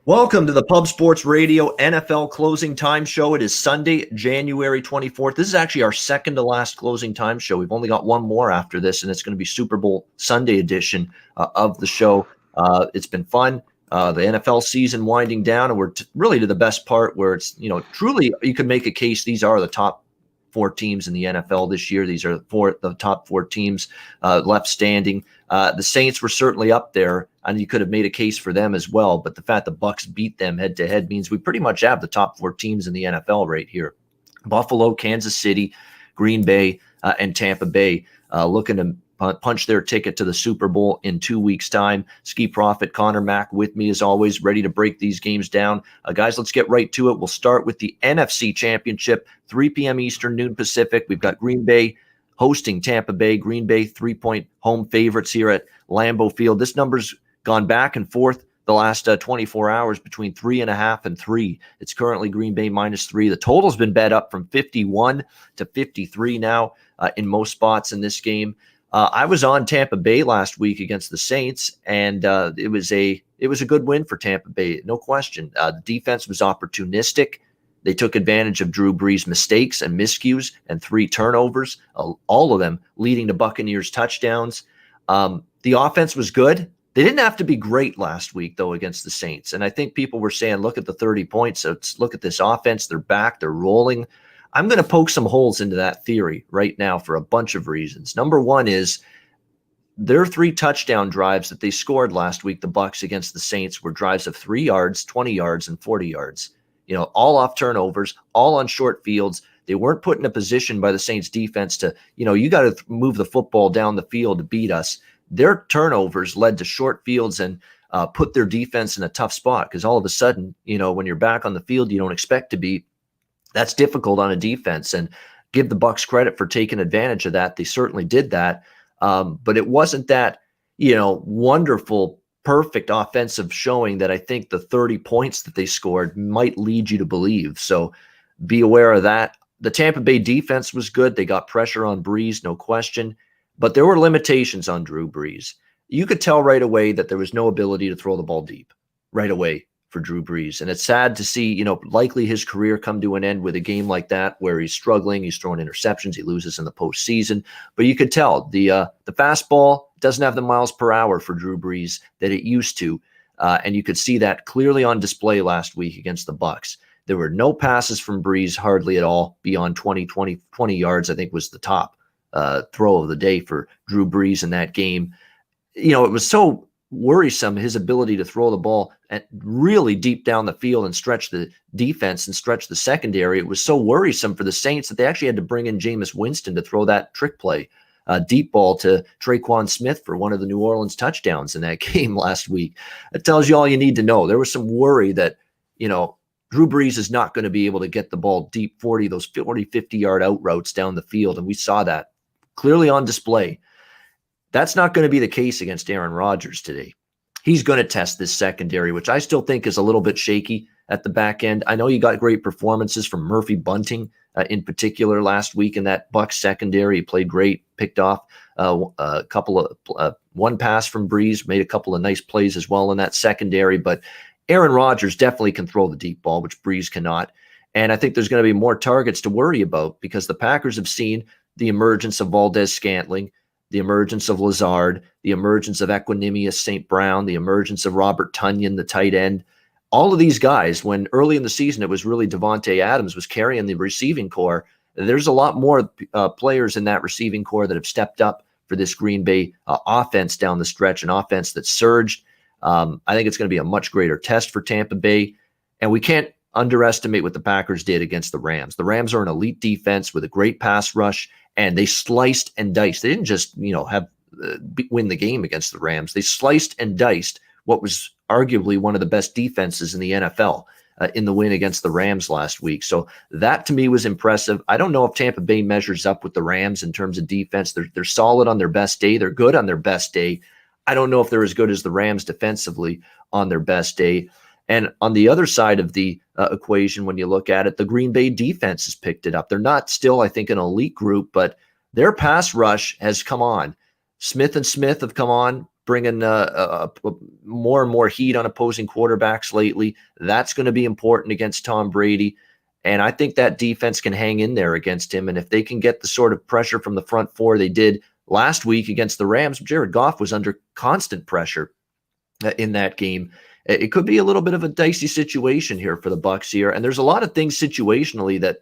Welcome to the Pub Sports Radio NFL Closing Time Show. It is Sunday, January 24th. This is actually our second to last closing time show. We've only got one more after this, and it's going to be Super Bowl Sunday edition of the show. It's been fun. The NFL season winding down, and we're really to the best part where it's, truly you could make a case these are the top four teams in the NFL this year. These are the top four teams left standing. The Saints were certainly up there, and you could have made a case for them as well. But the fact the Bucs beat them head to head means we pretty much have the top four teams in the NFL right here: Buffalo, Kansas City, Green Bay, and Tampa Bay, looking to punch their ticket to the Super Bowl in 2 weeks' time. Skee Profit, Connor Mack with me as always, ready to break these games down. Guys, let's get right to it. We'll start with the NFC Championship, 3 p.m. Eastern, noon Pacific. We've got Green Bay hosting Tampa Bay. Green Bay 3-point home favorites here at Lambeau Field. This number's gone back and forth the last 24 hours between 3.5 and 3. It's currently Green Bay -3. The total's been bet up from 51 to 53 now in most spots in this game. I was on Tampa Bay last week against the Saints, and it was a good win for Tampa Bay, no question. The defense was opportunistic. They took advantage of Drew Brees' mistakes and miscues and 3 turnovers, all of them leading to Buccaneers touchdowns. The offense was good. They didn't have to be great last week, though, against the Saints. And I think people were saying, look at the 30 points. Look at this offense. They're back. They're rolling. I'm going to poke some holes into that theory right now for a bunch of reasons. Number one is their 3 touchdown drives that they scored last week, the Bucs against the Saints, were drives of 3 yards, 20 yards, and 40 yards. All off turnovers, all on short fields. They weren't put in a position by the Saints defense to, you got to move the football down the field to beat us. Their turnovers led to short fields and put their defense in a tough spot because all of a sudden, when you're back on the field, you don't expect to be. That's difficult on a defense, and give the Bucs credit for taking advantage of that. They certainly did that, but it wasn't that, wonderful, perfect offensive showing that I think the 30 points that they scored might lead you to believe. So be aware of that. The Tampa Bay defense was good. They got pressure on Brees, no question, but there were limitations on Drew Brees. You could tell right away that there was no ability to throw the ball deep right away for Drew Brees. And it's sad to see, likely his career come to an end with a game like that where he's struggling, he's throwing interceptions, he loses in the postseason. But you could tell the fastball doesn't have the miles per hour for Drew Brees that it used to. And you could see that clearly on display last week against the Bucs. There were no passes from Brees hardly at all beyond 20 yards, I think was the top throw of the day for Drew Brees in that game. It was so worrisome, his ability to throw the ball at really deep down the field and stretch the defense and stretch the secondary. It was so worrisome for the Saints that they actually had to bring in Jameis Winston to throw that trick play, deep ball to Traquan Smith for one of the New Orleans touchdowns in that game last week. It tells you all you need to know. There was some worry that, Drew Brees is not going to be able to get the ball deep 50-yard out routes down the field, and we saw that clearly on display. That's not going to be the case against Aaron Rodgers today. He's going to test this secondary, which I still think is a little bit shaky at the back end. I know you got great performances from Murphy Bunting in particular last week in that Bucs secondary. He played great, picked off a couple of one pass from Brees, made a couple of nice plays as well in that secondary. But Aaron Rodgers definitely can throw the deep ball, which Brees cannot. And I think there's going to be more targets to worry about because the Packers have seen the emergence of Valdez-Scantling, the emergence of Lazard, the emergence of Equanimous St. Brown, the emergence of Robert Tonyan, the tight end. All of these guys, when early in the season it was really Devontae Adams was carrying the receiving core, there's a lot more players in that receiving core that have stepped up for this Green Bay offense down the stretch, an offense that surged. I think it's going to be a much greater test for Tampa Bay, and we can't underestimate what the Packers did against the Rams. The Rams are an elite defense with a great pass rush, and they sliced and diced. They didn't just, win the game against the Rams. They sliced and diced what was arguably one of the best defenses in the NFL in the win against the Rams last week. So that to me was impressive. I don't know if Tampa Bay measures up with the Rams in terms of defense. They're solid on their best day. They're good on their best day. I don't know if they're as good as the Rams defensively on their best day. And on the other side of the equation, when you look at it, the Green Bay defense has picked it up. They're not still, I think, an elite group, but their pass rush has come on. Smith and Smith have come on. bringing more and more heat on opposing quarterbacks lately. That's going to be important against Tom Brady. And I think that defense can hang in there against him. And if they can get the sort of pressure from the front four they did last week against the Rams, Jared Goff was under constant pressure in that game. It could be a little bit of a dicey situation here for the Bucs here. And there's a lot of things situationally that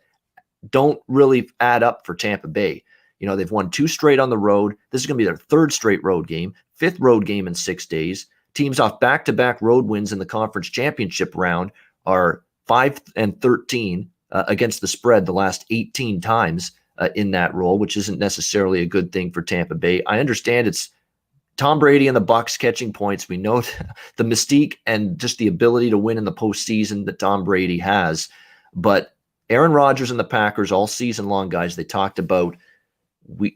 don't really add up for Tampa Bay. You know, they've won 2 straight on the road. This is going to be their 3rd straight road game, 5th road game in 6 days. Teams off back-to-back road wins in the conference championship round are 5-13 against the spread the last 18 times in that role, which isn't necessarily a good thing for Tampa Bay. I understand it's Tom Brady and the Bucs catching points. We know the mystique and just the ability to win in the postseason that Tom Brady has. But Aaron Rodgers and the Packers all season long, guys, they talked about we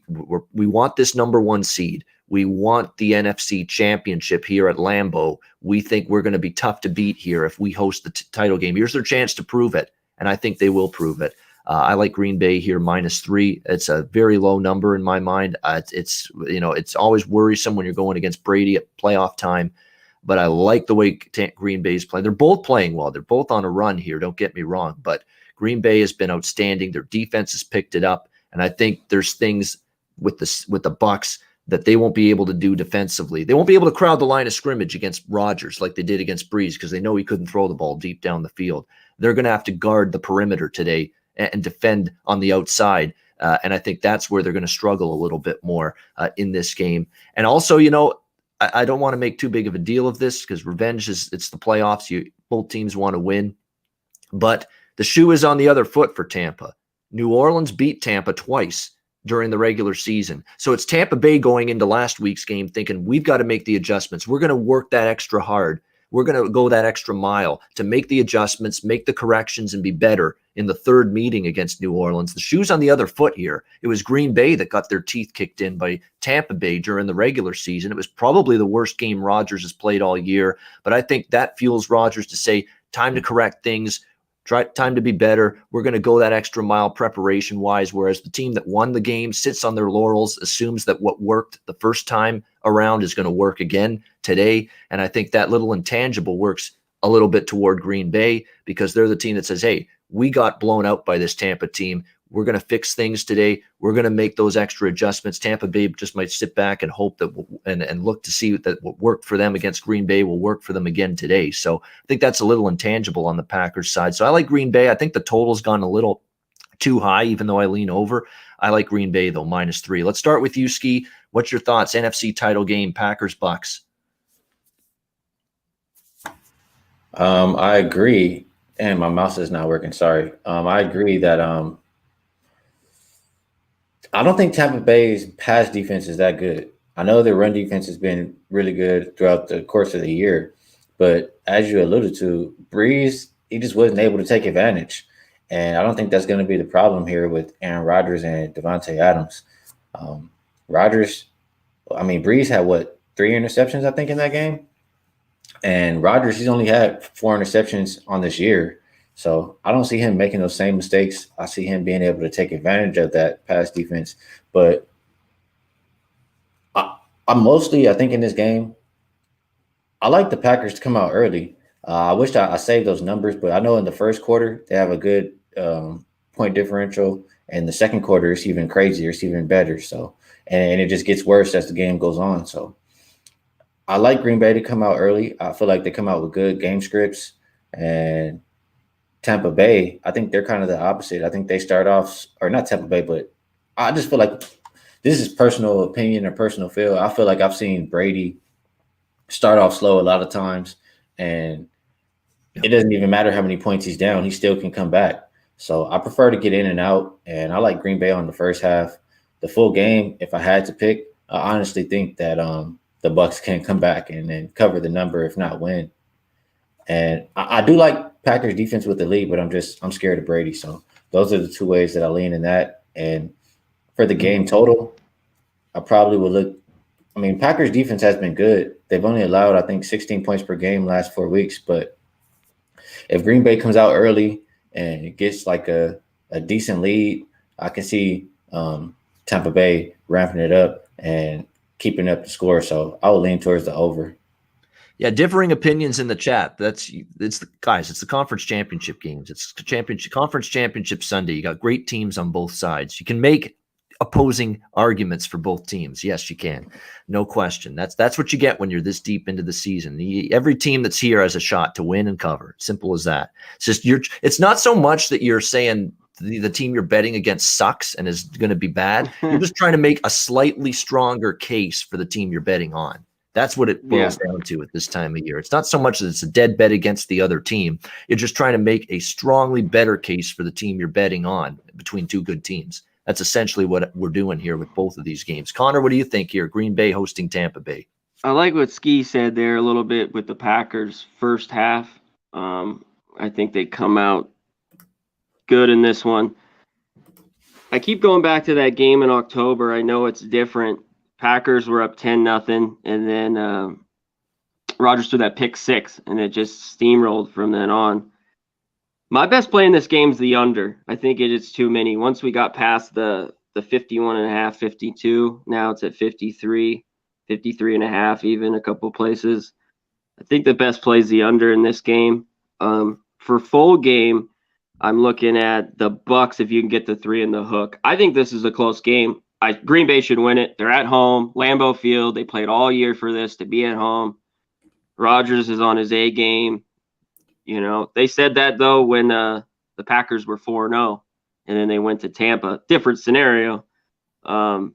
want this number 1 seed. We want the NFC championship here at Lambeau. We think we're going to be tough to beat here if we host the title game. Here's their chance to prove it, and I think they will prove it. I like Green Bay here -3. It's a very low number in my mind. It's always worrisome when you're going against Brady at playoff time, but I like the way Green Bay's playing. They're both playing well. They're both on a run here. Don't get me wrong, but Green Bay has been outstanding. Their defense has picked it up, and I think there's things with the Bucs that they won't be able to do defensively. They won't be able to crowd the line of scrimmage against Rodgers like they did against Breeze because they know he couldn't throw the ball deep down the field. They're going to have to guard the perimeter today and defend on the outside. And I think that's where they're going to struggle a little bit more in this game. And also, I don't want to make too big of a deal of this because revenge it's the playoffs. Both teams want to win. But the shoe is on the other foot for Tampa. New Orleans beat Tampa twice during the regular season. So it's Tampa Bay going into last week's game thinking we've got to make the adjustments. We're going to work that extra hard. We're going to go that extra mile to make the adjustments, make the corrections, and be better in the 3rd meeting against New Orleans. The shoe's on the other foot here. It was Green Bay that got their teeth kicked in by Tampa Bay during the regular season. It was probably the worst game Rodgers has played all year, but I think that fuels Rodgers to say, time to correct things, time to be better. We're going to go that extra mile preparation-wise, whereas the team that won the game sits on their laurels, assumes that what worked the first time around is going to work again today. And I think that little intangible works a little bit toward Green Bay because they're the team that says, hey, we got blown out by this Tampa team. We're going to fix things today. We're going to make those extra adjustments. Tampa Bay just might sit back and hope that and look to see that what worked for them against Green Bay will work for them again today. So I think that's a little intangible on the Packers side. So I like Green Bay. I think the total's gone a little too high, even though I lean over. I like Green Bay, though, -3. Let's start with you, Ski. What's your thoughts? NFC title game, Packers, Bucs. I agree. And my mouse is not working. Sorry. I agree that I don't think Tampa Bay's pass defense is that good. I know their run defense has been really good throughout the course of the year, but as you alluded to, Breeze, he just wasn't able to take advantage. And I don't think that's going to be the problem here with Aaron Rodgers and Devontae Adams. Breeze had 3 interceptions, I think, in that game. And Rodgers, he's only had 4 interceptions on this year. So I don't see him making those same mistakes. I see him being able to take advantage of that pass defense. But I think in this game, I like the Packers to come out early. I wish I saved those numbers, but I know in the first quarter they have a good point differential. And the second quarter it's even crazier. It's even better. So and it just gets worse as the game goes on. So I like Green Bay to come out early. I feel like they come out with good game scripts. And Tampa Bay, I think they're kind of the opposite. I think they start off, or not Tampa Bay, but I just feel like this is personal opinion or personal feel. I feel like I've seen Brady start off slow a lot of times, and it doesn't even matter how many points he's down. He still can come back. So I prefer to get in and out, and I like Green Bay on the first half. The full game, if I had to pick, I honestly think that the Bucs can come back and then cover the number, if not win. And I do like Packers defense with the lead, but I'm scared of Brady. So those are the 2 ways that I lean in that. And for the game total, I probably would look. I mean, Packers defense has been good. They've only allowed, I think, 16 points per game last 4 weeks. But if Green Bay comes out early and it gets like a decent lead, I can see Tampa Bay ramping it up and keeping up the score. So I will lean towards the over. Yeah, differing opinions in the chat. It's the conference championship games. It's conference championship Sunday. You got great teams on both sides. You can make opposing arguments for both teams. Yes, you can. No question. That's what you get when you're this deep into the season. Every team that's here has a shot to win and cover. Simple as that. It's not so much that you're saying the team you're betting against sucks and is going to be bad. You're just trying to make a slightly stronger case for the team you're betting on. That's what it boils down to at this time of year. It's not so much that it's a dead bet against the other team. You're just trying to make a strongly better case for the team you're betting on between two good teams. That's essentially what we're doing here with both of these games. Connor, what do you think here? Green Bay hosting Tampa Bay. I like what Skee said there a little bit with the Packers first half. I think they come out good in this one. I keep going back to that game in October. I know it's different. Packers were up 10-0, and then Rodgers threw that pick 6, and it just steamrolled from then on. My best play in this game is the under. I think it is too many. Once we got past the 51.5, 52, now it's at 53, 53.5, even a couple places. I think the best play is the under in this game. For full game, I'm looking at the Bucks if you can get the 3 in the hook. I think this is a close game. Green Bay should win it. They're at home, Lambeau Field. They played all year for this to be at home. Rodgers is on his A game. You know, they said that though when the Packers were 4-0, and then they went to Tampa. Different scenario. And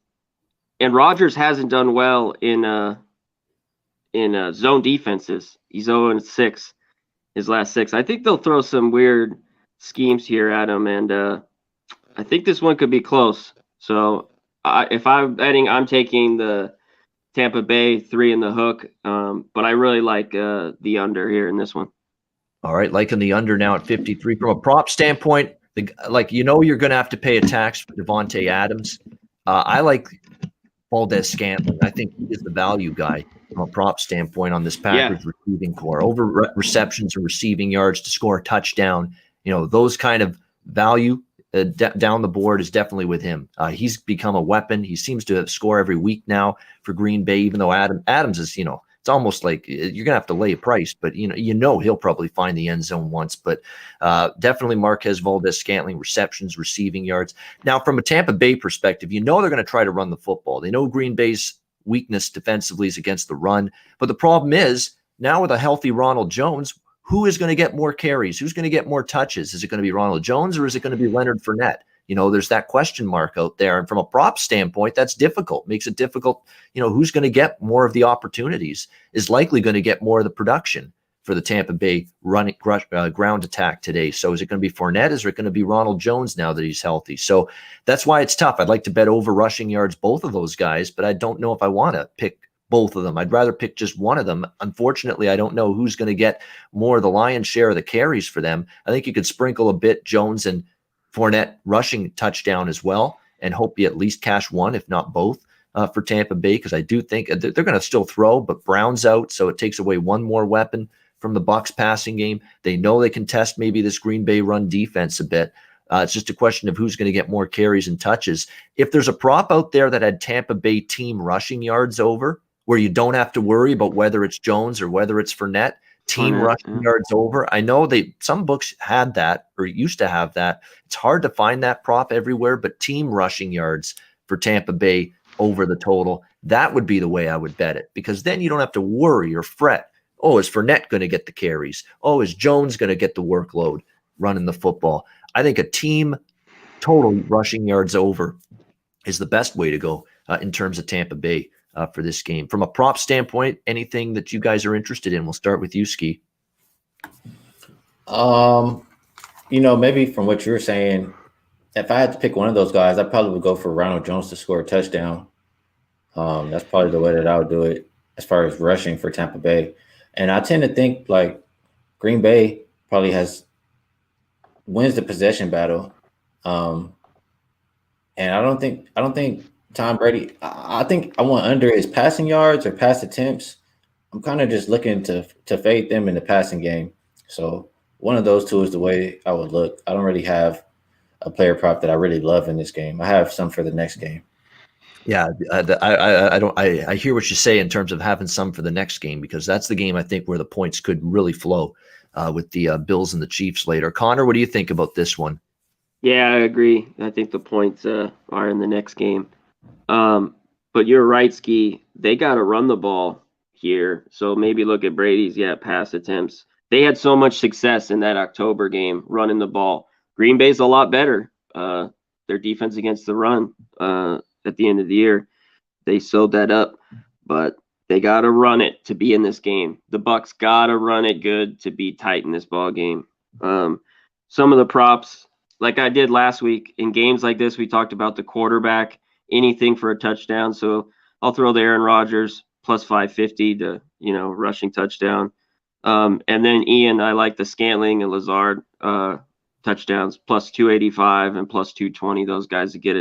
Rodgers hasn't done well in zone defenses. He's 0-6 his last 6. I think they'll throw some weird schemes here at him, and I think this one could be close. So if I'm betting, I'm taking the Tampa Bay 3 in the hook, but I really like the under here in this one. All right, liking the under now at 53. From a prop standpoint, you're going to have to pay a tax for Devontae Adams. I like Valdez-Scantling. I think he is the value guy from a prop standpoint on this Packers receiving core. Over receptions and receiving yards to score a touchdown, those kind of value down the board is definitely with him. He's become a weapon. He seems to score every week now for Green Bay, even though Adams is, it's almost like you're going to have to lay a price, but he'll probably find the end zone once. But definitely Marquez Valdez-Scantling, receptions, receiving yards. Now, from a Tampa Bay perspective, they're going to try to run the football. They know Green Bay's weakness defensively is against the run. But the problem is, now with a healthy Ronald Jones, who is going to get more carries? Who's going to get more touches? Is it going to be Ronald Jones or is it going to be Leonard Fournette? There's that question mark out there. And from a prop standpoint, that's difficult. Makes it difficult. Who's going to get more of the opportunities is likely going to get more of the production for the Tampa Bay running ground attack today. So is it going to be Fournette? Is it going to be Ronald Jones now that he's healthy? So that's why it's tough. I'd like to bet over rushing yards, both of those guys, but I don't know if I want to pick both of them. I'd rather pick just one of them. Unfortunately, I don't know who's going to get more of the lion's share of the carries for them. I think you could sprinkle a bit Jones and Fournette rushing touchdown as well and hope you at least cash one, if not both, for Tampa Bay, because I do think they're going to still throw, but Brown's out, so it takes away one more weapon from the Bucs passing game. They know they can test maybe this Green Bay run defense a bit. It's just a question of who's going to get more carries and touches. If there's a prop out there that had Tampa Bay team rushing yards over, where you don't have to worry about whether it's Jones or whether it's Fournette, team rushing yards over. I know some books had that or used to have that. It's hard to find that prop everywhere, but team rushing yards for Tampa Bay over the total, that would be the way I would bet it, because then you don't have to worry or fret. Oh, is Fournette going to get the carries? Oh, is Jones going to get the workload running the football? I think a team total rushing yards over is the best way to go in terms of Tampa Bay for this game. From a prop standpoint, anything that you guys are interested in? We'll start with you, Skee. Maybe from what you're saying, if I had to pick one of those guys, I probably would go for Ronald Jones to score a touchdown. That's probably the way that I would do it as far as rushing for Tampa Bay. And I tend to think like Green Bay probably wins the possession battle. And I don't think Tom Brady, I think I want under his passing yards or pass attempts. I'm kind of just looking to fade them in the passing game. So one of those two is the way I would look. I don't really have a player prop that I really love in this game. I have some for the next game. Yeah, I hear what you say in terms of having some for the next game, because that's the game I think where the points could really flow with the Bills and the Chiefs later. Connor, what do you think about this one? Yeah, I agree. I think the points are in the next game. But you're right, Ski. They got to run the ball here. So maybe look at Brady's, pass attempts. They had so much success in that October game running the ball. Green Bay's a lot better. Their defense against the run at the end of the year, they sewed that up. But they got to run it to be in this game. The Bucks got to run it good to be tight in this ball game. Some of the props, like I did last week, in games like this, we talked about the quarterback, anything for a touchdown. So I'll throw the Aaron Rodgers plus 550 to, rushing touchdown. And then Ian, I like the Scantling and Lazard touchdowns plus 285 and plus 220. Those guys to get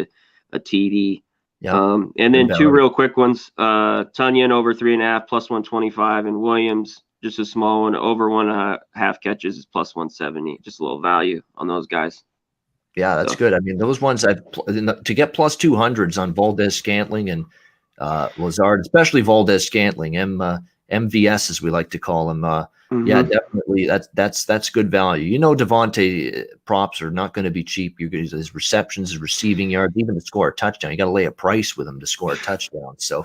a TD. Yeah. And then two real quick ones. Tunyon over 3.5 plus 125, and Williams just a small one over 1.5 catches is plus 170. Just a little value on those guys. Yeah, that's good. I mean, those ones to get plus 200s on Valdez Scantling and Lazard, especially Valdez Scantling, MVS as we like to call him. Yeah, definitely. That's good value. Devontae props are not going to be cheap. His receptions, his receiving yards, even to score a touchdown. You got to lay a price with him to score a touchdown. So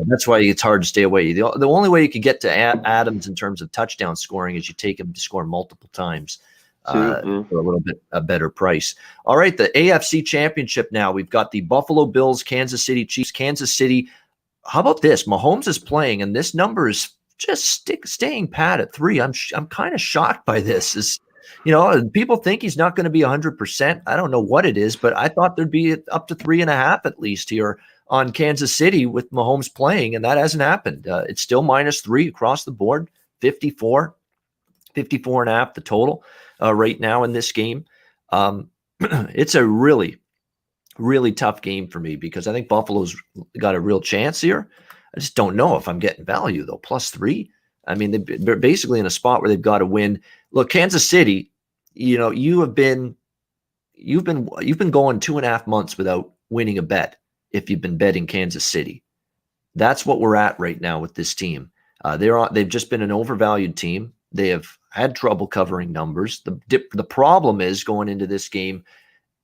that's why it's hard to stay away. The only way you could get to Adams in terms of touchdown scoring is you take him to score multiple times. For a little bit a better price. All right, the AFC Championship now. We've got the Buffalo Bills, Kansas City Chiefs. Kansas City, how about this? Mahomes is playing, and this number is just staying pat at 3. I'm kind of shocked by this. People think he's not going to be 100%. I don't know what it is, but I thought there'd be up to 3.5 at least here on Kansas City with Mahomes playing, and that hasn't happened. It's still -3 across the board, 54.5 the total. Right now in this game. It's a really, really tough game for me because I think Buffalo's got a real chance here. I just don't know if I'm getting value though. +3. I mean, they're basically in a spot where they've got to win. Look, Kansas City, you've been going 2.5 months without winning a bet if you've been betting Kansas City. That's what we're at right now with this team. They've just been an overvalued team. They have had trouble covering numbers. The problem is going into this game,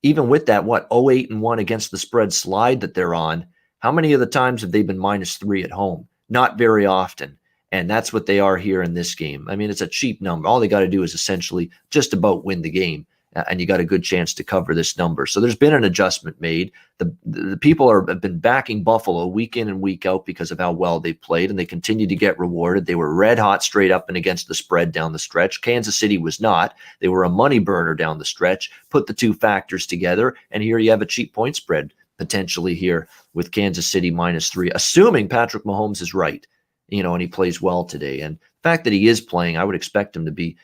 even with that 0-8-1 against the spread slide that they're on, how many of the times have they been -3 at home? Not very often. And that's what they are here in this game. I mean, it's a cheap number. All they got to do is essentially just about win the game, and you got a good chance to cover this number. So there's been an adjustment made. The people have been backing Buffalo week in and week out because of how well they played, and they continue to get rewarded. They were red hot straight up and against the spread down the stretch. Kansas City was not. They were a money burner down the stretch. Put the two factors together, and here you have a cheap point spread potentially here with Kansas City -3, assuming Patrick Mahomes is right, and he plays well today. And the fact that he is playing, I would expect him to be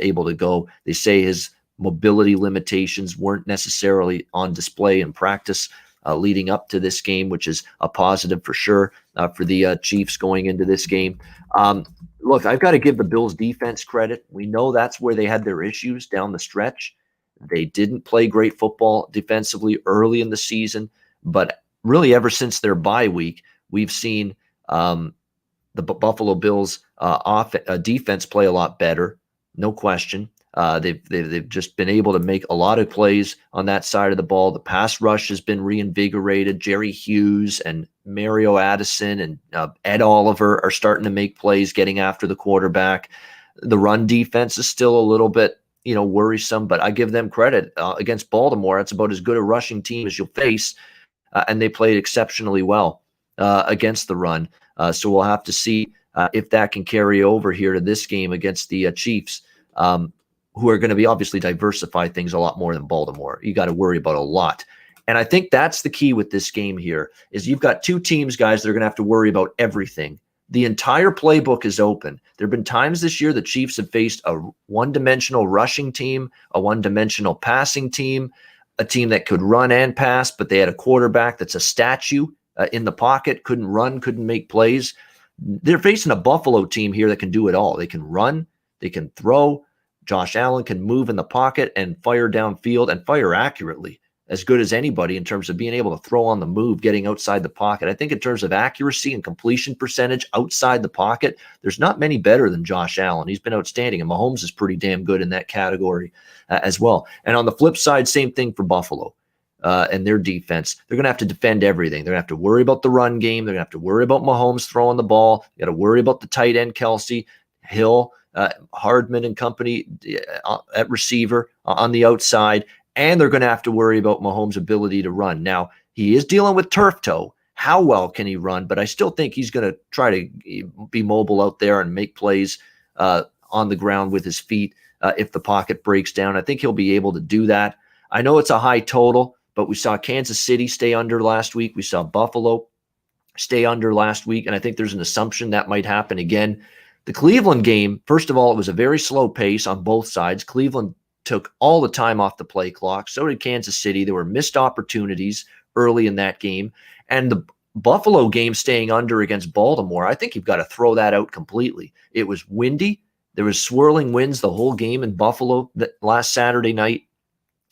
able to go. They say his mobility limitations weren't necessarily on display in practice leading up to this game, which is a positive for sure for the Chiefs going into this game. Look, I've got to give the Bills defense credit. We know that's where they had their issues down the stretch. They didn't play great football defensively early in the season, but really ever since their bye week, we've seen the Buffalo Bills defense play a lot better, no question. They've just been able to make a lot of plays on that side of the ball. The pass rush has been reinvigorated. Jerry Hughes and Mario Addison and Ed Oliver are starting to make plays, getting after the quarterback. The run defense is still a little bit, worrisome, but I give them credit against Baltimore. It's about as good a rushing team as you'll face, and they played exceptionally well against the run. So we'll have to see if that can carry over here to this game against the Chiefs. Who are going to be obviously diversify things a lot more than Baltimore. You got to worry about a lot. And I think that's the key with this game here is you've got two teams, guys, that are going to have to worry about everything. The entire playbook is open. There have been times this year the Chiefs have faced a one-dimensional rushing team, a one-dimensional passing team, a team that could run and pass, but they had a quarterback that's a statue in the pocket, couldn't run, couldn't make plays. They're facing a Buffalo team here that can do it all. They can run, they can throw. Josh Allen can move in the pocket and fire downfield and fire accurately. as good as anybody in terms of being able to throw on the move, getting outside the pocket. I think in terms of accuracy and completion percentage outside the pocket, there's not many better than Josh Allen. He's been outstanding, and Mahomes is pretty damn good in that category as well. And on the flip side, same thing for Buffalo. And their defense, they're going to have to defend everything. They're going to have to worry about the run game. They're going to have to worry about Mahomes throwing the ball. You got to worry about the tight end, Kelsey, Hill, Hardman and company at receiver on the outside. And they're going to have to worry about Mahomes' ability to run. Now, he is dealing with turf toe. How well can he run? But I still think he's going to try to be mobile out there and make plays on the ground with his feet if the pocket breaks down. I think he'll be able to do that. I know it's a high total, but we saw Kansas City stay under last week. We saw Buffalo stay under last week, and I think there's an assumption that might happen again. The Cleveland game, first of all, it was a very slow pace on both sides. Cleveland took all the time off the play clock. So did Kansas City. There were missed opportunities early in that game. And the Buffalo game staying under against Baltimore, I think you've got to throw that out completely. It was windy. There was swirling winds the whole game in Buffalo last Saturday night.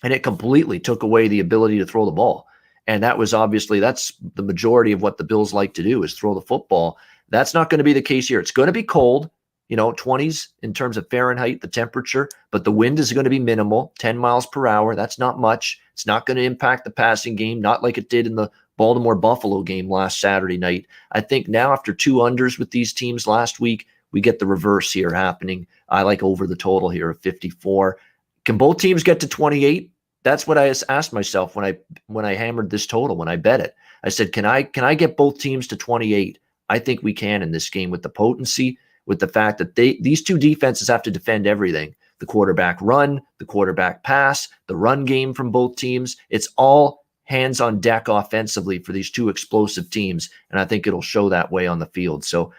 And it completely took away the ability to throw the ball. And that was obviously, that's the majority of what the Bills like to do is throw the football. That's not going to be the case here. It's going to be cold, 20s in terms of Fahrenheit, the temperature, but the wind is going to be minimal, 10 miles per hour. That's not much. It's not going to impact the passing game, not like it did in the Baltimore-Buffalo game last Saturday night. I think now after 2 unders with these teams last week, we get the reverse here happening. I like over the total here of 54. Can both teams get to 28? That's what I asked myself when I hammered this total, when I bet it. I said, can I get both teams to 28? I think we can in this game with the potency, with the fact that these two defenses have to defend everything. The quarterback run, the quarterback pass, the run game from both teams. It's all hands on deck offensively for these two explosive teams, and I think it'll show that way on the field. So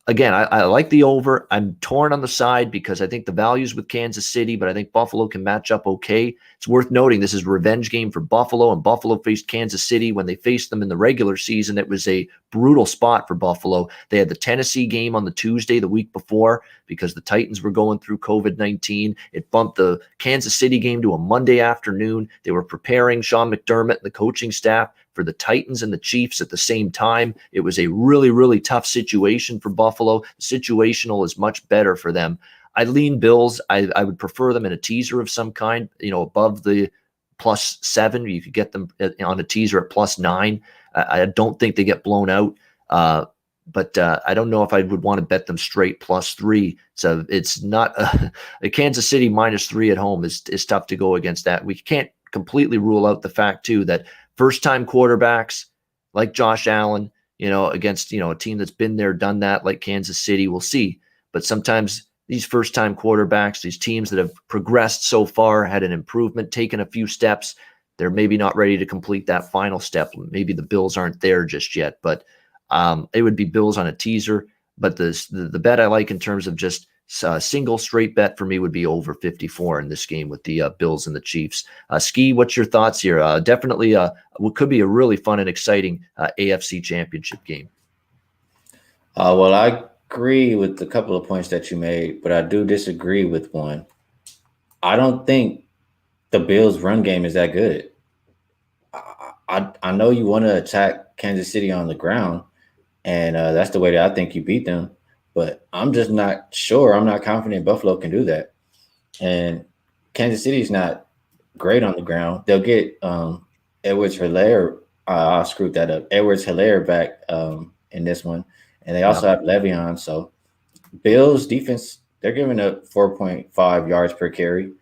again, I like the over. I'm torn on the side because I think the value's with Kansas City, but I think Buffalo can match up okay. It's worth noting this is a revenge game for Buffalo, and Buffalo faced Kansas City when they faced them in the regular season. It was a brutal spot for Buffalo. They had the Tennessee game on the Tuesday the week before because the Titans were going through COVID-19. It bumped the Kansas City game to a Monday afternoon. They were preparing Sean McDermott and the coaching staff for the Titans and the Chiefs at the same time. It was a really, really tough situation for Buffalo. The situational is much better for them. I lean Bills. I would prefer them in a teaser of some kind, above the +7. You could get them on a teaser at +9. I don't think they get blown out. But I don't know if I would want to bet them straight +3. So it's not a Kansas City -3 at home is tough to go against that. We can't completely rule out the fact too that first-time quarterbacks like Josh Allen, against, a team that's been there, done that, like Kansas City, we'll see. But sometimes these first-time quarterbacks, these teams that have progressed so far, had an improvement, taken a few steps, they're maybe not ready to complete that final step. Maybe the Bills aren't there just yet, but it would be Bills on a teaser. But the bet I like in terms of just single straight bet for me would be over 54 in this game with the Bills and the Chiefs. Skee, what's your thoughts here? Definitely what could be a really fun and exciting AFC championship game. Well, I agree with a couple of points that you made, but I do disagree with one. I don't think the Bills' run game is that good. I know you want to attack Kansas City on the ground, and that's the way that I think you beat them. But I'm just not sure. I'm not confident Buffalo can do that. And Kansas City's not great on the ground. They'll get Edwards-Helaire. I screwed that up. Edwards-Helaire back in this one. And they also have Le'Veon. So Bills defense, they're giving up 4.5 yards per carry.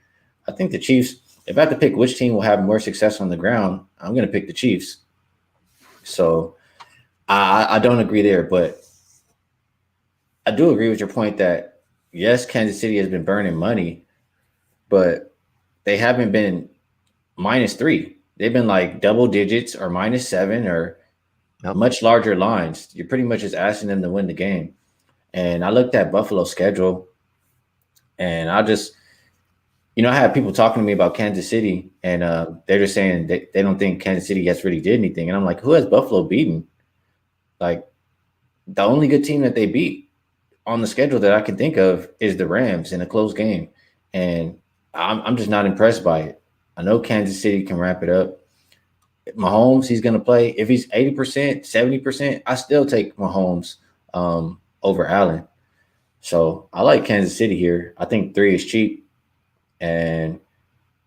I think the Chiefs, if I have to pick which team will have more success on the ground, I'm going to pick the Chiefs. So I don't agree there, but I do agree with your point that, yes, Kansas City has been burning money, but they haven't been -3. They've been like double digits or -7 or much larger lines. You're pretty much just asking them to win the game. And I looked at Buffalo's schedule, and I just, I had people talking to me about Kansas City, and they're just saying they don't think Kansas City has really did anything. And I'm like, who has Buffalo beaten? Like, the only good team that they beat on the schedule that I can think of is the Rams in a close game. And I'm just not impressed by it. I know Kansas City can wrap it up. Mahomes, he's going to play. If he's 80%, 70%, I still take Mahomes over Allen. So I like Kansas City here. I think 3 is cheap. And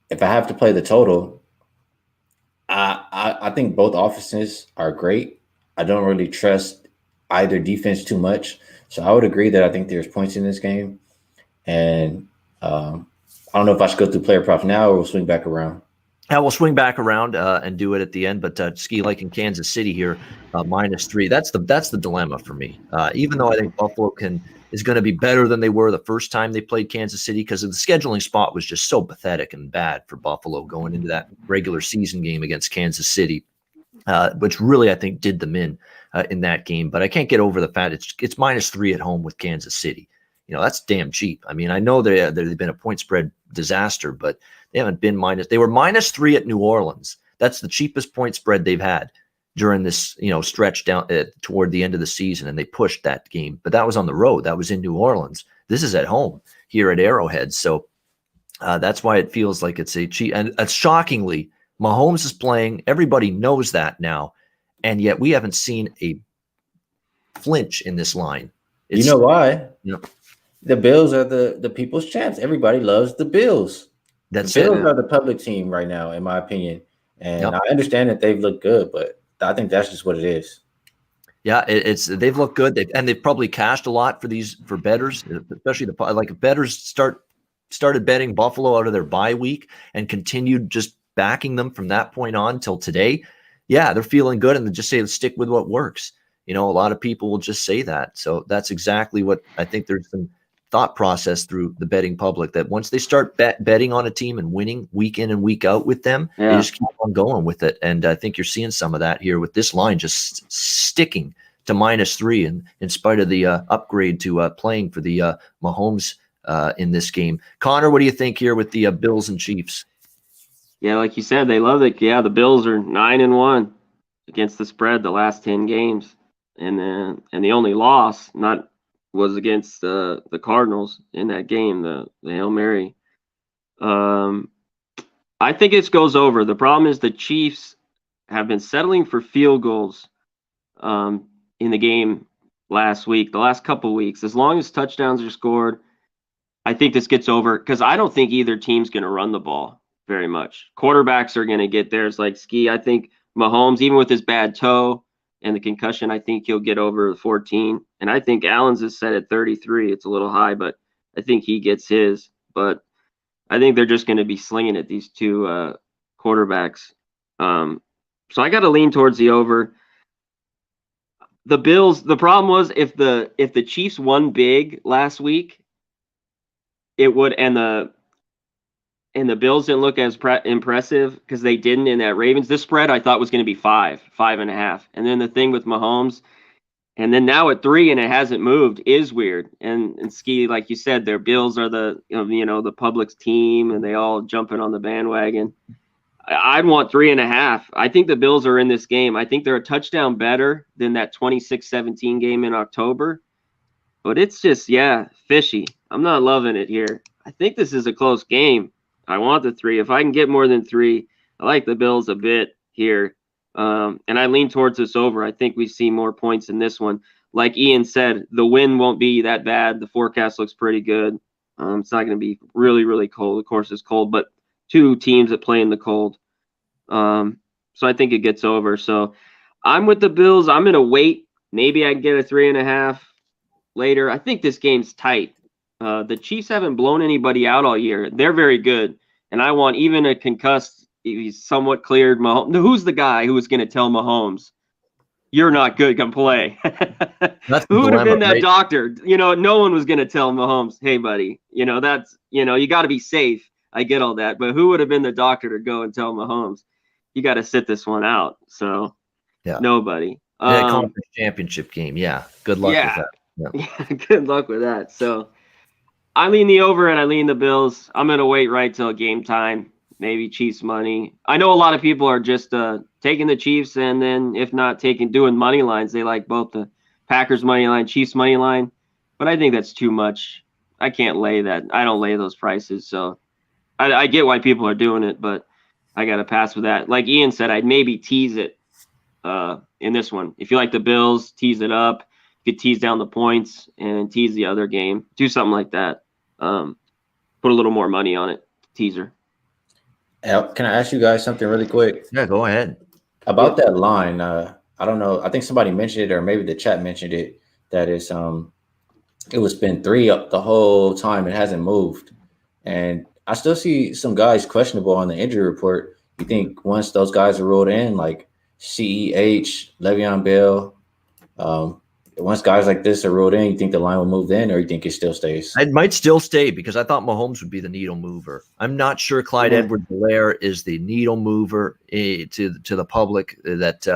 if I have to play the total, I think both offenses are great. I don't really trust either defense too much. So I would agree that I think there's points in this game. And I don't know if I should go through player props now or we'll swing back around. We'll swing back around and do it at the end. But Ski, like in Kansas City here, -3. That's the dilemma for me. Even though I think Buffalo is going to be better than they were the first time they played Kansas City, because the scheduling spot was just so pathetic and bad for Buffalo going into that regular season game against Kansas City, which really I think did them in that game. But I can't get over the fact it's -3 at home with Kansas City. That's damn cheap. I mean, I know they've been a point spread disaster, but they haven't been they were -3 at New Orleans. That's the cheapest point spread they've had during this, stretch down toward the end of the season. And they pushed that game, but that was on the road. That was in New Orleans. This is at home here at Arrowhead. So that's why it feels like it's a cheap. And shockingly, Mahomes is playing. Everybody knows that now. And yet we haven't seen a flinch in this line. You know why? The Bills are the people's champs. Everybody loves the Bills. The Bills are the public team right now, in my opinion. And I understand that they've looked good, but I think that's just what it is. Yeah, they've looked good. They've probably cashed a lot for bettors, especially if bettors started betting Buffalo out of their bye week and continued just backing them from that point on till today. Yeah, they're feeling good, and they just say, let's stick with what works. A lot of people will just say that. So that's exactly what I think. There's some thought process through the betting public that once they start betting on a team and winning week in and week out with them, they just keep on going with it. And I think you're seeing some of that here with this line just sticking to -3 and in spite of the upgrade to playing for the Mahomes in this game. Connor, what do you think here with the Bills and Chiefs? Yeah, like you said, they love it. Yeah, the Bills are 9-1 against the spread the last 10 games. And the only loss was against the Cardinals in that game, the Hail Mary. I think it goes over. The problem is the Chiefs have been settling for field goals in the game last week, the last couple weeks. As long as touchdowns are scored, I think this gets over because I don't think either team's going to run the ball very much. Quarterbacks are going to get theirs like Ski. I think Mahomes, even with his bad toe and the concussion, I think he'll get over 14. And I think Allen's is set at 33. It's a little high, but I think he gets his. But I think they're just going to be slinging at these two quarterbacks. So I got to lean towards the over. The Bills, the problem was if the Chiefs won big last week, it would, and the Bills didn't look as impressive because they didn't in that Ravens. This spread I thought was going to be 5.5. And then the thing with Mahomes, and then now at 3 and it hasn't moved is weird. And Ski, like you said, their Bills are the the public's team and they all jumping on the bandwagon. I'd want 3.5. I think the Bills are in this game. I think they're a touchdown better than that 26-17 game in October. But it's just, fishy. I'm not loving it here. I think this is a close game. I want the 3. If I can get more than 3, I like the Bills a bit here. And I lean towards this over. I think we see more points in this one. Like Ian said, the wind won't be that bad. The forecast looks pretty good. It's not going to be really, really cold. Of course, it's cold, but 2 teams that play in the cold. So I think it gets over. So I'm with the Bills. I'm going to wait. Maybe I can get a 3.5 later. I think this game's tight. The Chiefs haven't blown anybody out all year. They're very good. And I want even a concussed, he's somewhat cleared Mahomes. Who's the guy who was going to tell Mahomes, you're not good, come play? Who would have been that doctor? No one was going to tell Mahomes, hey, buddy, that's, you got to be safe. I get all that. But who would have been the doctor to go and tell Mahomes, you got to sit this one out? So nobody. Conference championship game. Yeah. Good luck with that. Yeah, good luck with that. So I lean the over and I lean the Bills. I'm going to wait right till game time. Maybe Chiefs money. I know a lot of people are just taking the Chiefs and then if not doing money lines, they like both the Packers money line, Chiefs money line. But I think that's too much. I can't lay that. I don't lay those prices. So I get why people are doing it, but I got to pass with that. Like Ian said, I'd maybe tease it in this one. If you like the Bills, tease it up. You could tease down the points and tease the other game. Do something like that. Put a little more money on it. Teaser. Can I ask you guys something really quick? Yeah, go ahead. About that line, I don't know. I think somebody mentioned it, or maybe the chat mentioned it. That is, it was been 3 up the whole time. It hasn't moved, and I still see some guys questionable on the injury report. You think once those guys are ruled in, like CEH, Le'Veon Bell, once guys like this are ruled in, you think the line will move then, or you think it still stays? It might still stay because I thought Mahomes would be the needle mover. I'm not sure Clyde Edwards-Helaire is the needle mover to the public that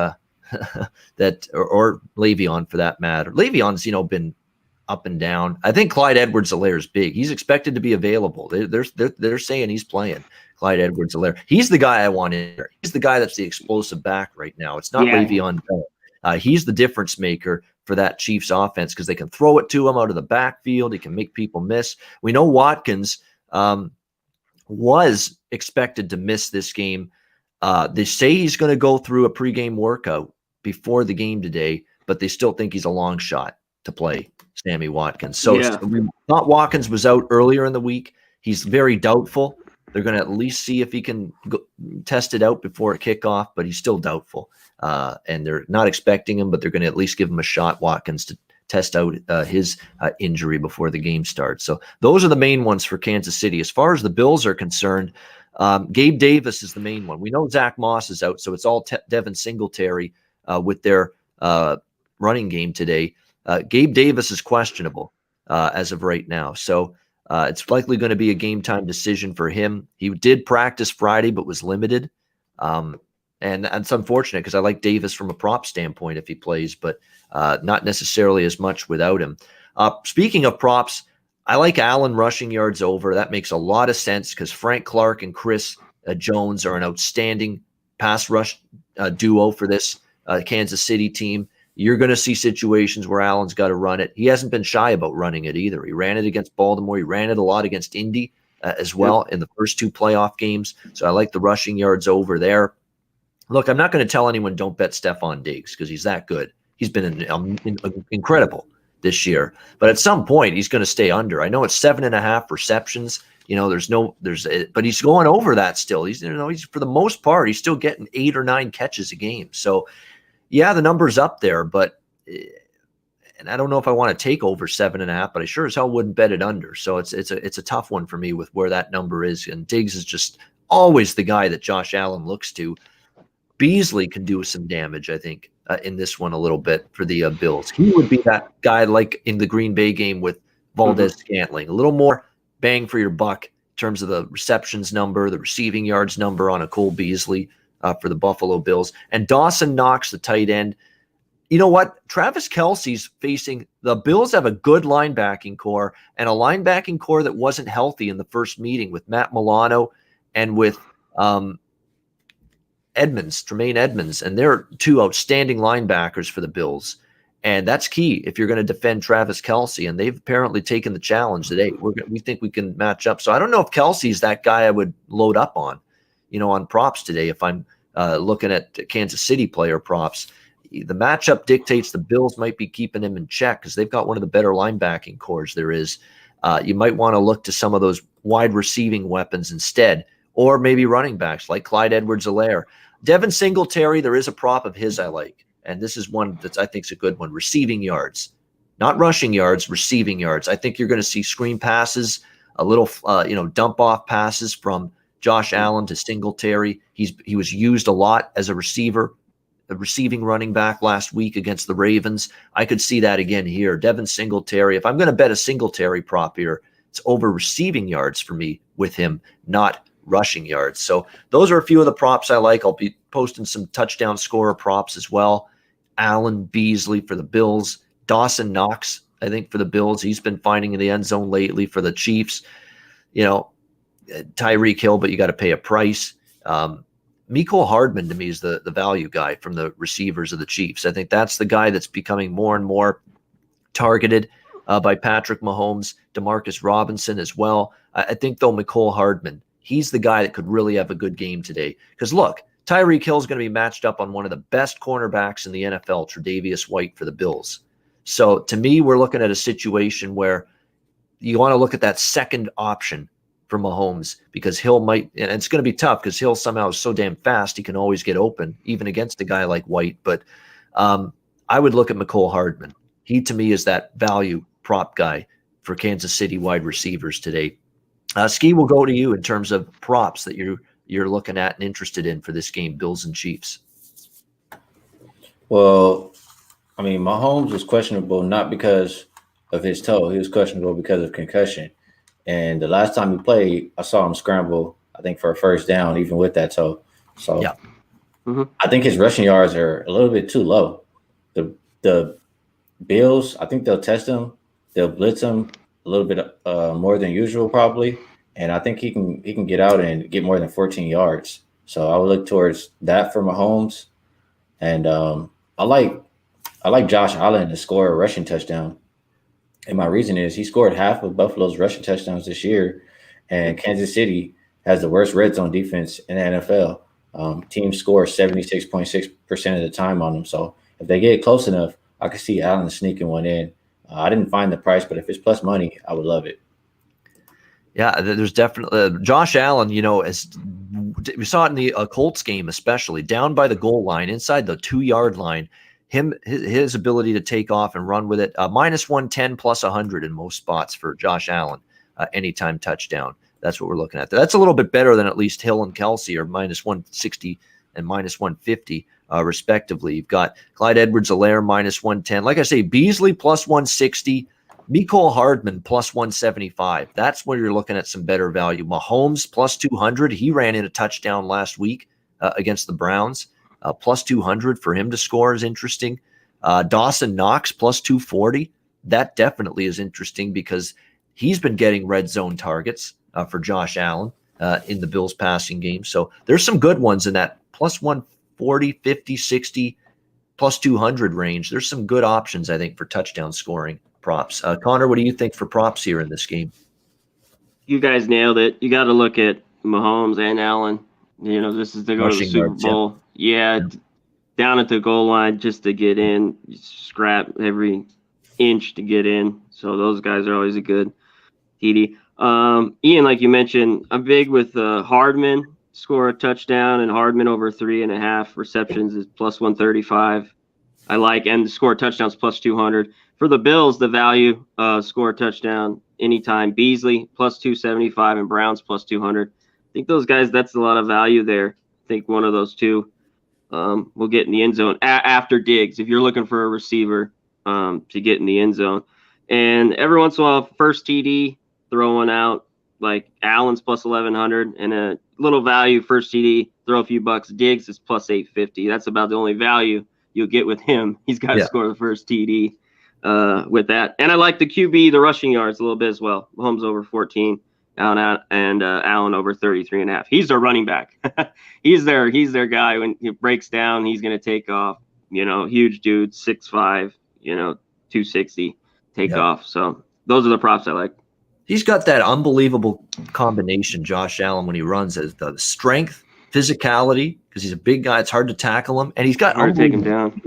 or Le'Veon for that matter. Le'Veon's been up and down. I think Clyde Edwards-Helaire is big. He's expected to be be they're saying he's playing. Clyde Edwards-Helaire. He's the guy I want in there. He's the guy that's the explosive back right now. It's not Le'Veon Bell. He's the difference maker for that Chiefs offense because they can throw it to him out of the backfield. He can make people miss. We know Watkins was expected to miss this game. They say he's going to go through a pregame workout before the game today, but they still think he's a long shot to play Sammy Watkins. So we thought Watkins was out earlier in the week. He's very doubtful. They're going to at least see if he can test it out before kickoff, but he's still doubtful. And they're not expecting him, but they're going to at least give him a shot, Watkins, to test out his injury before the game starts. So those are the main ones for Kansas City. As far as the Bills are concerned, Gabe Davis is the main one. We know Zach Moss is out, so it's all Devin Singletary with their running game today. Gabe Davis is questionable as of right now. So it's likely going to be a game time decision for him. He did practice Friday, but was limited. And it's unfortunate because I like Davis from a prop standpoint if he plays, but not necessarily as much without him. Speaking of props, I like Allen rushing yards over. That makes a lot of sense because Frank Clark and Chris Jones are an outstanding pass rush duo for this Kansas City team. You're going to see situations where Allen's got to run it. He hasn't been shy about running it either. He ran it against Baltimore. He ran it a lot against Indy as well in the first 2 playoff games. So I like the rushing yards over there. Look, I'm not going to tell anyone don't bet Stephon Diggs because he's that good. He's been incredible this year. But at some point, he's going to stay under. I know it's 7.5 receptions. But he's going over that still. He's for the most part, he's still getting 8 or 9 catches a game. So yeah, the number's up there, but and I don't know if I want to take over 7.5, but I sure as hell wouldn't bet it under. So it's a tough one for me with where that number is. And Diggs is just always the guy that Josh Allen looks to. Beasley can do some damage, I think, in this one a little bit for the Bills. He would be that guy like in the Green Bay game with Valdez-Scantling, a little more bang for your buck in terms of the receptions number, the receiving yards number on a Cole Beasley for the Buffalo Bills. And Dawson Knox, the tight end. You know what? Travis Kelce's facing the Bills have a good linebacking core and a linebacking core that wasn't healthy in the first meeting with Matt Milano and with Tremaine Edmonds, and they're 2 outstanding linebackers for the Bills. And that's key if you're going to defend Travis Kelce, and they've apparently taken the challenge today. We think we can match up. So I don't know if Kelce's that guy I would load up on, on props today if I'm looking at Kansas City player props. The matchup dictates the Bills might be keeping him in check because they've got one of the better linebacking cores there is. You might want to look to some of those wide receiving weapons instead, or maybe running backs like Clyde Edwards-Helaire. Devin Singletary, there is a prop of his I like, and this is one that I think is a good one. Receiving yards, not rushing yards, receiving yards. I think you're going to see screen passes, a little dump off passes from Josh Allen to Singletary. He was used a lot as a receiving running back last week against the Ravens. I could see that again here. Devin Singletary. If I'm going to bet a Singletary prop here, it's over receiving yards for me with him, not rushing yards. So those are a few of the props I like. I'll be posting some touchdown scorer props as well. Allen, Beasley for the Bills. Dawson Knox, I think, for the Bills. He's been finding in the end zone lately for the Chiefs. Tyreek Hill, but you got to pay a price. Mecole Hardman to me is the value guy from the receivers of the Chiefs. I think that's the guy that's becoming more and more targeted by Patrick Mahomes, Demarcus Robinson as well. I think, though, Mecole Hardman he's the guy that could really have a good game today. Because look, Tyreek Hill is going to be matched up on one of the best cornerbacks in the NFL, Tre'Davious White for the Bills. So to me, we're looking at a situation where you want to look at that second option for Mahomes, because Hill might, and it's going to be tough because Hill somehow is so damn fast, he can always get open, even against a guy like White. But I would look at McCole Hardman. He, to me, is that value prop guy for Kansas City wide receivers today. Skee, will go to you in terms of props that you're looking at and interested in for this game, Bills and Chiefs. Well, I mean, Mahomes was questionable not because of his toe. He was questionable because of concussion. And the last time he played, I saw him scramble, I think, for a first down, even with that toe. So yeah. I think his rushing yards are a little bit too low. The Bills, I think they'll test him. They'll blitz him a little bit more than usual, probably. And I think he can get out and get more than 14 yards. So I would look towards that for Mahomes. And I like Josh Allen to score a rushing touchdown. And my reason is he scored half of Buffalo's rushing touchdowns this year. And Kansas City has the worst red zone defense in the NFL. Teams score 76.6% of the time on them. So if they get close enough, I could see Allen sneaking one in. I didn't find the price, but if it's plus money, I would love it. Yeah, there's definitely Josh Allen, as we saw it in the Colts game, especially down by the goal line, inside the 2-yard line, his ability to take off and run with it, minus 110 plus 100 in most spots for Josh Allen, anytime touchdown. That's what we're looking at. That's a little bit better than at least Hill and Kelsey are minus 160 and minus 150, respectively. You've got Clyde Edwards-Helaire minus 110. Like I say, Beasley plus 160. Mecole Hardman plus 175. That's where you're looking at some better value. Mahomes plus 200. He ran in a touchdown last week against the Browns. Plus 200 for him to score is interesting. Dawson Knox plus 240. That definitely is interesting because he's been getting red zone targets for Josh Allen in the Bills passing game. So there's some good ones in that plus 140, 50, 60, plus 200 range. There's some good options, I think, for touchdown scoring props. Connor, what do you think for props here in this game? You guys nailed it. You got to look at Mahomes and Allen. This is to go to the Super Bowl. Yeah, down at the goal line just to get in. You scrap every inch to get in. So those guys are always a good TD. Ian, like you mentioned, I'm big with Hardman, score a touchdown, and Hardman over 3.5 receptions is plus 135. I like, and the score touchdowns plus 200. For the Bills, the value score a touchdown anytime. Beasley plus 275 and Browns plus 200. I think those guys, that's a lot of value there. I think one of those two will get in the end zone after Diggs if you're looking for a receiver to get in the end zone. And every once in a while, first TD, throw one out, like Allen's plus 1,100, and a little value first TD, throw a few bucks. Diggs is plus 850. That's about the only value you'll get with him. He's got to score the first TD with that. And I like the QB, the rushing yards a little bit as well. Mahomes over 14, and Allen over 33.5. He's their running back. he's their guy. When he breaks down, he's going to take off. Huge dude, 6'5", 260, take off. So those are the props I like. He's got that unbelievable combination, Josh Allen, when he runs, as the strength, physicality, because he's a big guy. It's hard to tackle him. And he's got hard to take him down.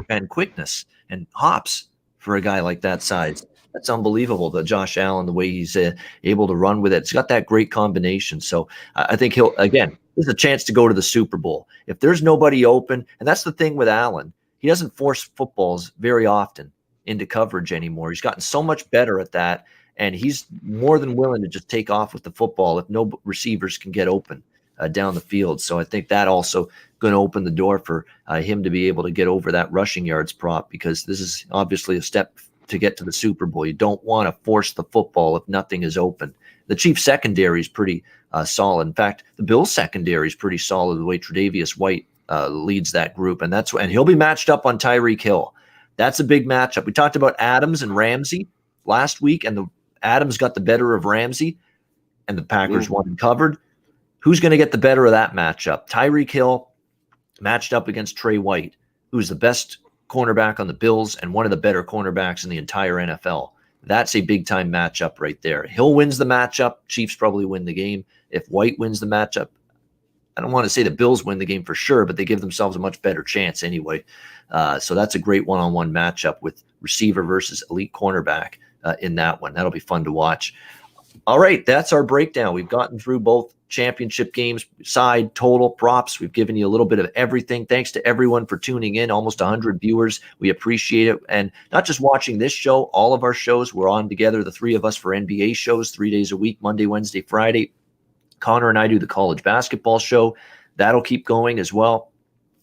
And quickness and hops for a guy like that size. That's unbelievable, the Josh Allen, the way he's able to run with it. It's got that great combination. So I think he'll, again, there's a chance to go to the Super Bowl. If there's nobody open, and that's the thing with Allen, he doesn't force footballs very often into coverage anymore. He's gotten so much better at that. And he's more than willing to just take off with the football if no receivers can get open down the field. So I think that also going to open the door for him to be able to get over that rushing yards prop, because this is obviously a step to get to the Super Bowl. You don't want to force the football if nothing is open. The Chiefs secondary is pretty solid. In fact, the Bills secondary is pretty solid the way Tre'Davious White leads that group. And he'll be matched up on Tyreek Hill. That's a big matchup. We talked about Adams and Ramsey last week, and the Adams got the better of Ramsey, and the Packers won and covered. Who's going to get the better of that matchup? Tyreek Hill matched up against Trey White, who's the best cornerback on the Bills and one of the better cornerbacks in the entire NFL. That's a big-time matchup right there. Hill wins the matchup. Chiefs probably win the game. If White wins the matchup, I don't want to say the Bills win the game for sure, but they give themselves a much better chance anyway. So that's a great one-on-one matchup with receiver versus elite cornerback in that one. That'll be fun to watch. All right, that's our breakdown. We've gotten through both championship games, side, total, props. We've given you a little bit of everything. Thanks to everyone for tuning in, almost 100 viewers. We appreciate it. And not just watching this show, all of our shows. We're on together, the three of us, for NBA shows 3 days a week, Monday, Wednesday, Friday. Connor and I do the college basketball show. That'll keep going as well.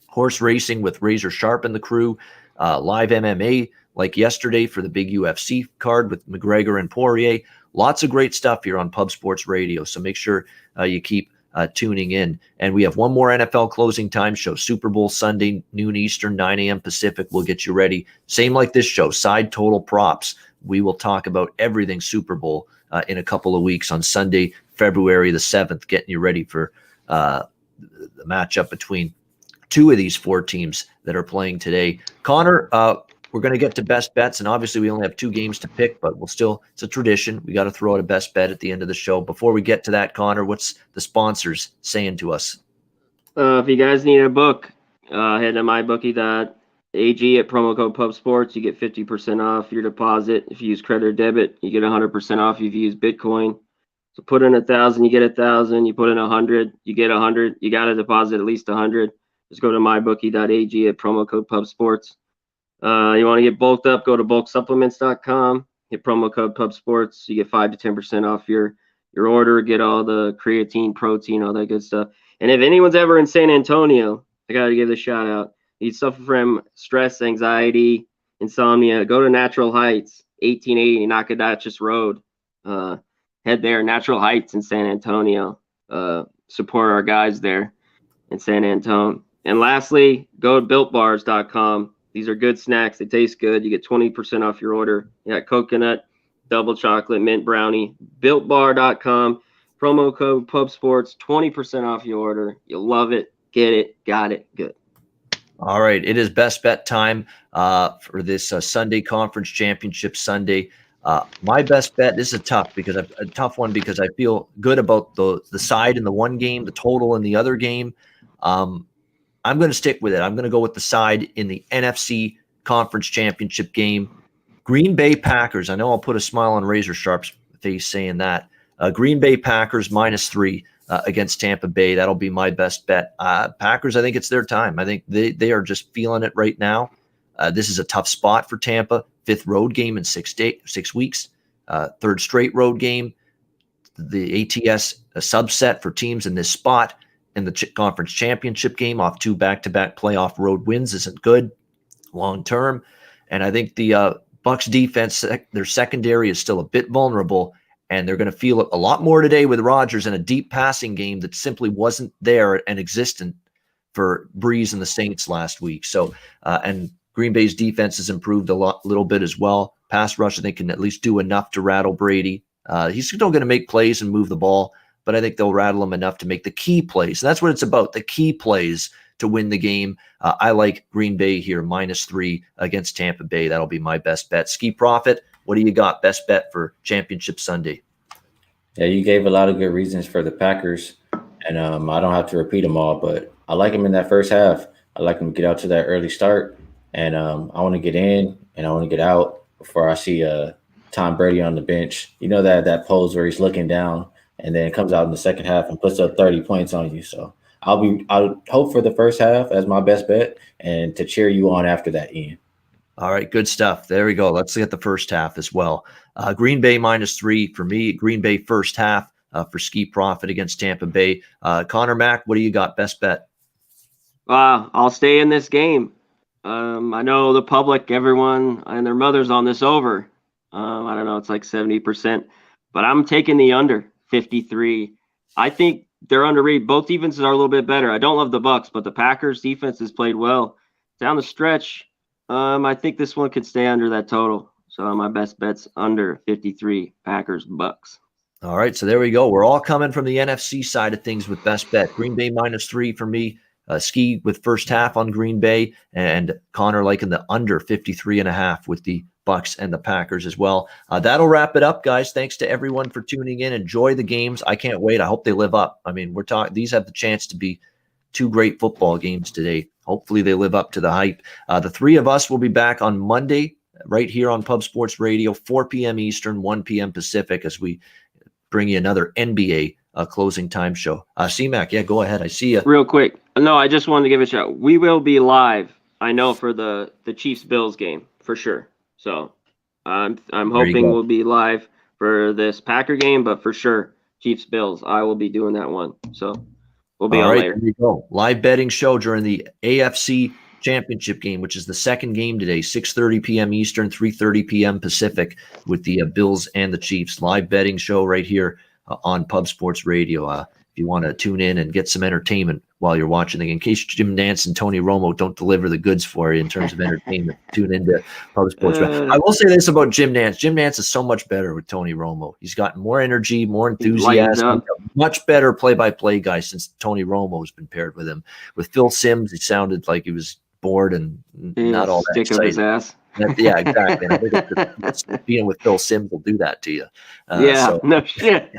Horse racing with Razor Sharp and the crew. Live MMA like yesterday for the big UFC card with McGregor and Poirier. Lots of great stuff here on Pub Sports Radio, so make sure you keep tuning in. And we have one more NFL closing time show, Super Bowl Sunday, noon Eastern, 9 a.m. Pacific. We'll get you ready. Same like this show, side total props. We will talk about everything Super Bowl in a couple of weeks on Sunday, February the 7th, getting you ready for the matchup between two of these four teams that are playing today. Connor, we're going to get to best bets, and obviously we only have 2 games to pick, but it's a tradition. We got to throw out a best bet at the end of the show. Before we get to that, Connor, what's the sponsors saying to us? If you guys need a book, head to mybookie.ag at promo code PubSports. You get 50% off your deposit. If you use credit or debit, you get 100% off if you use Bitcoin. So put in 1,000, you get 1,000. You put in 100, you get 100. You got to deposit at least 100. Just go to mybookie.ag at promo code PubSports. You want to get bulked up, go to bulksupplements.com, hit promo code PubSports. You get 5 to 10% off your order, get all the creatine, protein, all that good stuff. And if anyone's ever in San Antonio, I got to give a shout out. You suffer from stress, anxiety, insomnia, go to Natural Heights, 1880 Nacogdoches Road. Head there, Natural Heights in San Antonio. Support our guys there in San Antonio. And lastly, go to builtbars.com. These are good snacks. They taste good. You get 20% off your order. You got coconut, double chocolate, mint brownie. BuiltBar.com. Promo code PubSports. 20% off your order. You'll love it. Get it. Got it. Good. All right. It is best bet time for this Sunday Conference Championship Sunday. My best bet, this is a tough one because I feel good about the side in the one game, the total in the other game. I'm going to stick with it. I'm going to go with the side in the NFC Conference Championship game. Green Bay Packers. I know I'll put a smile on Razor Sharp's face saying that. Green Bay Packers -3 against Tampa Bay. That'll be my best bet. Packers, I think it's their time. I think they are just feeling it right now. This is a tough spot for Tampa. 5th road game in 6 weeks. 3rd straight road game. The ATS a subset for teams in this spot. In the conference championship game off 2 back-to-back playoff road wins isn't good long term. And I think the Bucs defense, their secondary is still a bit vulnerable, and they're going to feel it a lot more today with Rodgers in a deep passing game that simply wasn't there and existent for Breeze and the Saints last week. So, and Green Bay's defense has improved a little bit as well. Pass rush, I think, can at least do enough to rattle Brady. He's still going to make plays and move the ball, but I think they'll rattle him enough to make the key plays. And that's what it's about, the key plays to win the game. I like Green Bay here, -3 against Tampa Bay. That'll be my best bet. Skee Profit, what do you got? Best bet for Championship Sunday? Yeah, you gave a lot of good reasons for the Packers, and I don't have to repeat them all, but I like them in that first half. I like them to get out to that early start, and I want to get in and I want to get out before I see Tom Brady on the bench. You know that pose where he's looking down, and then comes out in the second half and puts up 30 points on you. So I'll hope for the first half as my best bet and to cheer you on after that, Ian. All right, good stuff. There we go. Let's get the first half as well. Green Bay -3 for me. Green Bay first half for Skee Profit against Tampa Bay. Connor Mack, what do you got? Best bet? I'll stay in this game. I know the public, everyone and their mothers on this over. I don't know, it's like 70%, but I'm taking the under 53. I think they're underrated. Both defenses are a little bit better. I don't love the Bucs, but the Packers defense has played well down the stretch. I think this one could stay under that total. So my best bet's under 53, Packers, Bucs. All right, so there we go. We're all coming from the NFC side of things with best bet. Green Bay -3 for me. Skee with first half on Green Bay, and Connor liking the under 53.5 with the Bucks and the Packers as well. That'll wrap it up, guys. Thanks to everyone for tuning in. Enjoy the games. I can't wait. I hope they live up. I mean, these have the chance to be two great football games today. Hopefully they live up to the hype. The three of us will be back on Monday right here on Pub Sports Radio, 4 p.m. Eastern, 1 p.m. Pacific, as we bring you another NBA closing time show. C-Mac, yeah, go ahead. I see you. Real quick. No, I just wanted to give it a shout. We will be live, I know, for the Chiefs-Bills game, for sure. So I'm hoping we'll be live for this Packer game, but for sure, Chiefs-Bills, I will be doing that one. So we'll be on later. There you go. Live betting show during the AFC Championship game, which is the second game today, 6:30 p.m. Eastern, 3:30 p.m. Pacific, with the Bills and the Chiefs. Live betting show right here on Pub Sports Radio. If you want to tune in and get some entertainment while you're watching the game, in case Jim Nantz and Tony Romo don't deliver the goods for you in terms of entertainment, tune into Pub Sports Radio. I will say this about Jim Nantz. Jim Nantz is so much better with Tony Romo. He's got more energy, more enthusiasm, much better play-by-play guy since Tony Romo's been paired with him. With Phil Simms, he sounded like he was bored and not all that excited. His ass. Yeah, exactly. And I think being with Phil Simms will do that to you. No shit.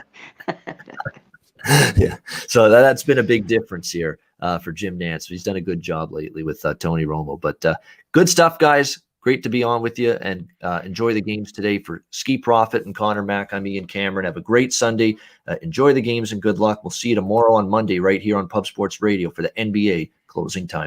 Yeah, so that's been a big difference here for Jim Nantz. He's done a good job lately with Tony Romo. But good stuff, guys. Great to be on with you, and enjoy the games today. For Skee Profit and Connor Mack, I'm Ian Cameron. Have a great Sunday. Enjoy the games and good luck. We'll see you tomorrow on Monday right here on Pub Sports Radio for the NBA closing time.